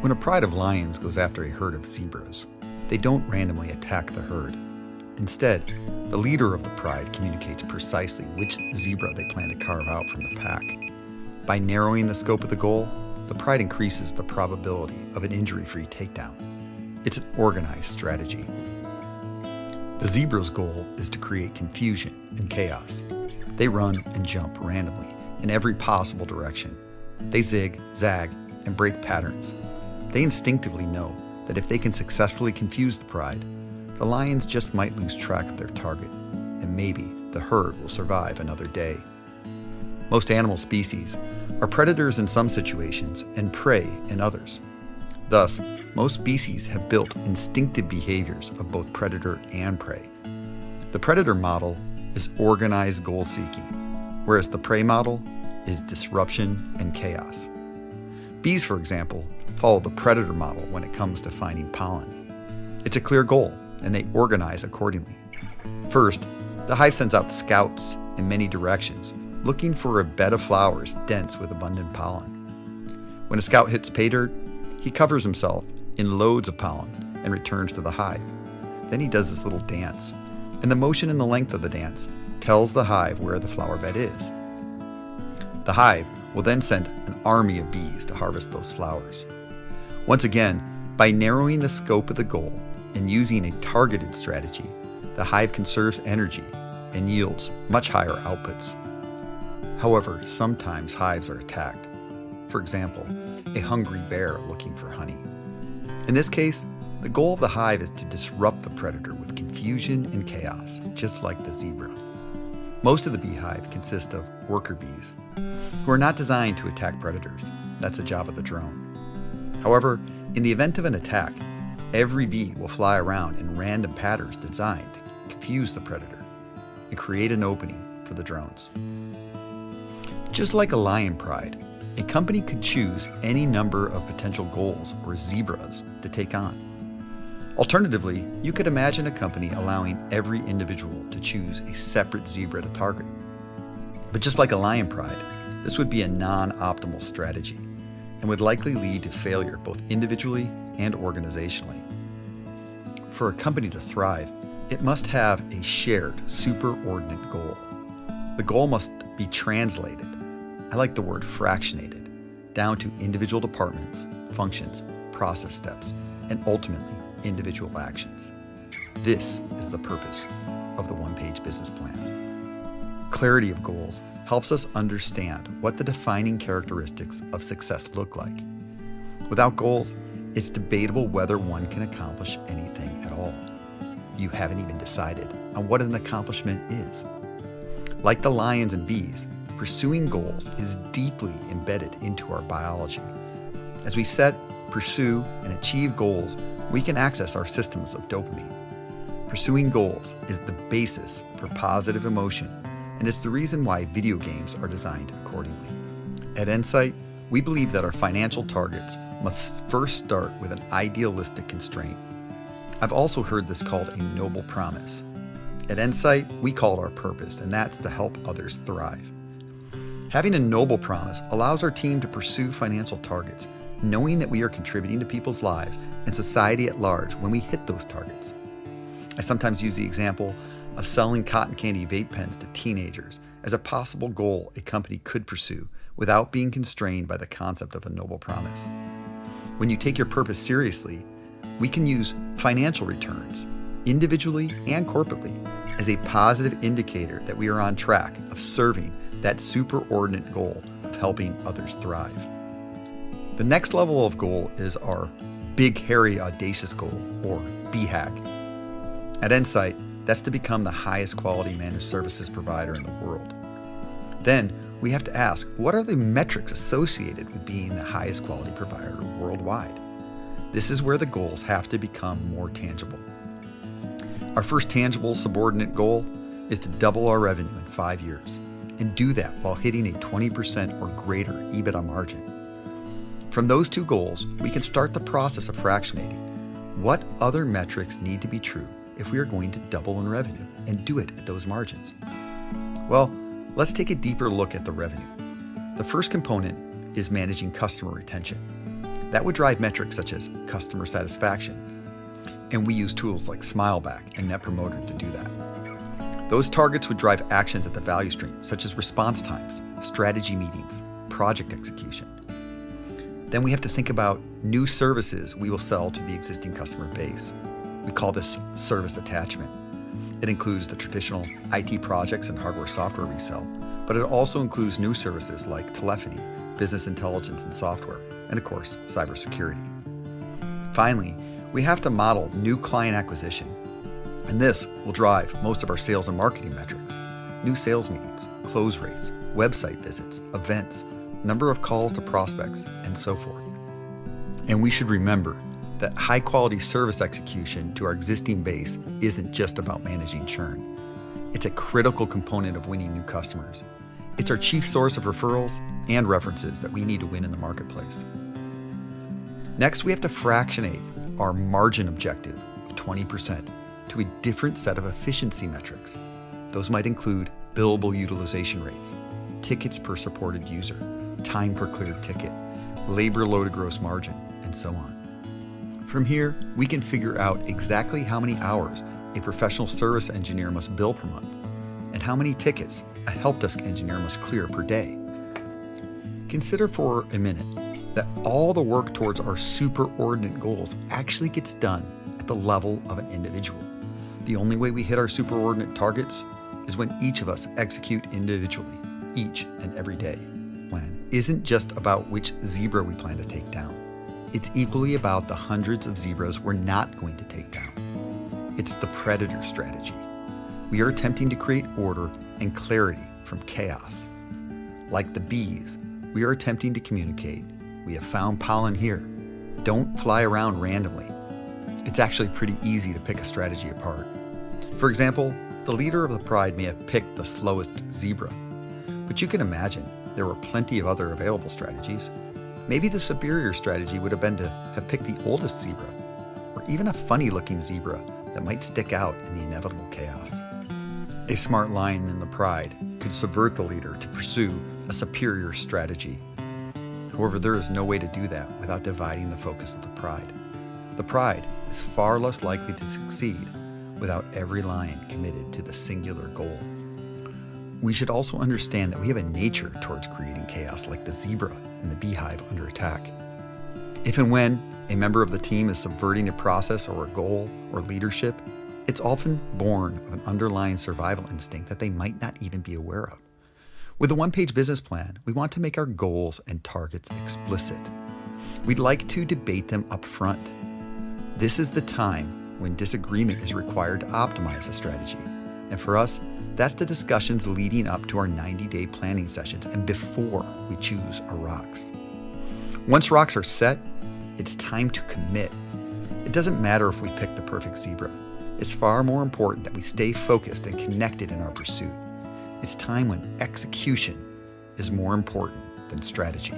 When a pride of lions goes after a herd of zebras, they don't randomly attack the herd. Instead, the leader of the pride communicates precisely which zebra they plan to carve out from the pack. By narrowing the scope of the goal, the pride increases the probability of an injury-free takedown. It's an organized strategy. The zebra's goal is to create confusion and chaos. They run and jump randomly in every possible direction. They zig, zag, and break patterns. They instinctively know that if they can successfully confuse the pride, the lions just might lose track of their target, and maybe the herd will survive another day. Most animal species are predators in some situations and prey in others. Thus, most species have built instinctive behaviors of both predator and prey. The predator model is organized goal seeking, whereas the prey model is disruption and chaos. Bees, for example, follow the predator model when it comes to finding pollen. It's a clear goal, and they organize accordingly. First, the hive sends out scouts in many directions, looking for a bed of flowers dense with abundant pollen. When a scout hits pay dirt, he covers himself in loads of pollen and returns to the hive. Then he does this little dance, and the motion and the length of the dance tells the hive where the flower bed is. The hive will then send an army of bees to harvest those flowers. Once again, by narrowing the scope of the goal and using a targeted strategy, the hive conserves energy and yields much higher outputs. However, sometimes hives are attacked. For example, a hungry bear looking for honey. In this case, the goal of the hive is to disrupt the predator with confusion and chaos, just like the zebra. Most of the beehive consist of worker bees, who are not designed to attack predators. That's the job of the drone. However, in the event of an attack, every bee will fly around in random patterns designed to confuse the predator and create an opening for the drones. Just like a lion pride, a company could choose any number of potential goals or zebras to take on. Alternatively, you could imagine a company allowing every individual to choose a separate zebra to target. But just like a lion pride, this would be a non-optimal strategy and would likely lead to failure both individually and organizationally. For a company to thrive, it must have a shared, superordinate goal. The goal must be translated, I like the word fractionated, down to individual departments, functions, process steps, and ultimately individual actions. This is the purpose of the OnePage business plan. Clarity of goals helps us understand what the defining characteristics of success look like. Without goals, it's debatable whether one can accomplish anything at all. You haven't even decided on what an accomplishment is. Like the lions and bees, pursuing goals is deeply embedded into our biology. As we set, pursue, and achieve goals, we can access our systems of dopamine. Pursuing goals is the basis for positive emotion, and it's the reason why video games are designed accordingly. At Endsight, we believe that our financial targets must first start with an idealistic constraint. I've also heard this called a noble promise. At Endsight, we call it our purpose, and that's to help others thrive. Having a noble promise allows our team to pursue financial targets, knowing that we are contributing to people's lives and society at large when we hit those targets. I sometimes use the example of selling cotton candy vape pens to teenagers as a possible goal a company could pursue without being constrained by the concept of a noble promise. When you take your purpose seriously, we can use financial returns, individually and corporately, as a positive indicator that we are on track of serving that superordinate goal of helping others thrive. The next level of goal is our Big Hairy Audacious goal, or BHAG. At Endsight, that's to become the highest quality managed services provider in the world. Then we have to ask, what are the metrics associated with being the highest quality provider worldwide? This is where the goals have to become more tangible. Our first tangible subordinate goal is to double our revenue in 5 years, and do that while hitting a 20% or greater EBITDA margin. From those two goals, we can start the process of fractionating. What other metrics need to be true if we are going to double in revenue and do it at those margins? Well, let's take a deeper look at the revenue. The first component is managing customer retention. That would drive metrics such as customer satisfaction, and we use tools like Smileback and Net Promoter to do that. Those targets would drive actions at the value stream, such as response times, strategy meetings, project execution. Then we have to think about new services we will sell to the existing customer base. We call this service attachment. It includes the traditional IT projects and hardware-software resell, but it also includes new services like telephony, business intelligence and software, and of course, cybersecurity. Finally, we have to model new client acquisition, and this will drive most of our sales and marketing metrics: new sales meetings, close rates, website visits, events, number of calls to prospects, and so forth. And we should remember that high-quality service execution to our existing base isn't just about managing churn. It's a critical component of winning new customers. It's our chief source of referrals and references that we need to win in the marketplace. Next, we have to fractionate our margin objective of 20% to a different set of efficiency metrics. Those might include billable utilization rates, tickets per supported user, time per cleared ticket, labor loaded gross margin, and so on. From here, we can figure out exactly how many hours a professional service engineer must bill per month and how many tickets a help desk engineer must clear per day. Consider for a minute that all the work towards our superordinate goals actually gets done at the level of an individual. The only way we hit our superordinate targets is when each of us execute individually, each and every day. Plan isn't just about which zebra we plan to take down. It's equally about the hundreds of zebras we're not going to take down. It's the predator strategy. We are attempting to create order and clarity from chaos. Like the bees, we are attempting to communicate, "We have found pollen here. Don't fly around randomly." It's actually pretty easy to pick a strategy apart. For example, the leader of the pride may have picked the slowest zebra, but you can imagine there were plenty of other available strategies. Maybe the superior strategy would have been to have picked the oldest zebra, or even a funny-looking zebra that might stick out in the inevitable chaos. A smart lion in the pride could subvert the leader to pursue a superior strategy. However, there is no way to do that without dividing the focus of the pride. The pride is far less likely to succeed without every lion committed to the singular goal. We should also understand that we have a nature towards creating chaos, like the zebra in the beehive under attack. If and when a member of the team is subverting a process or a goal or leadership, it's often born of an underlying survival instinct that they might not even be aware of. With the OnePage business plan, we want to make our goals and targets explicit. We'd like to debate them up front. This is the time when disagreement is required to optimize a strategy. And for us, that's the discussions leading up to our 90-day planning sessions and before we choose our rocks. Once rocks are set, it's time to commit. It doesn't matter if we pick the perfect zebra. It's far more important that we stay focused and connected in our pursuit. It's time when execution is more important than strategy.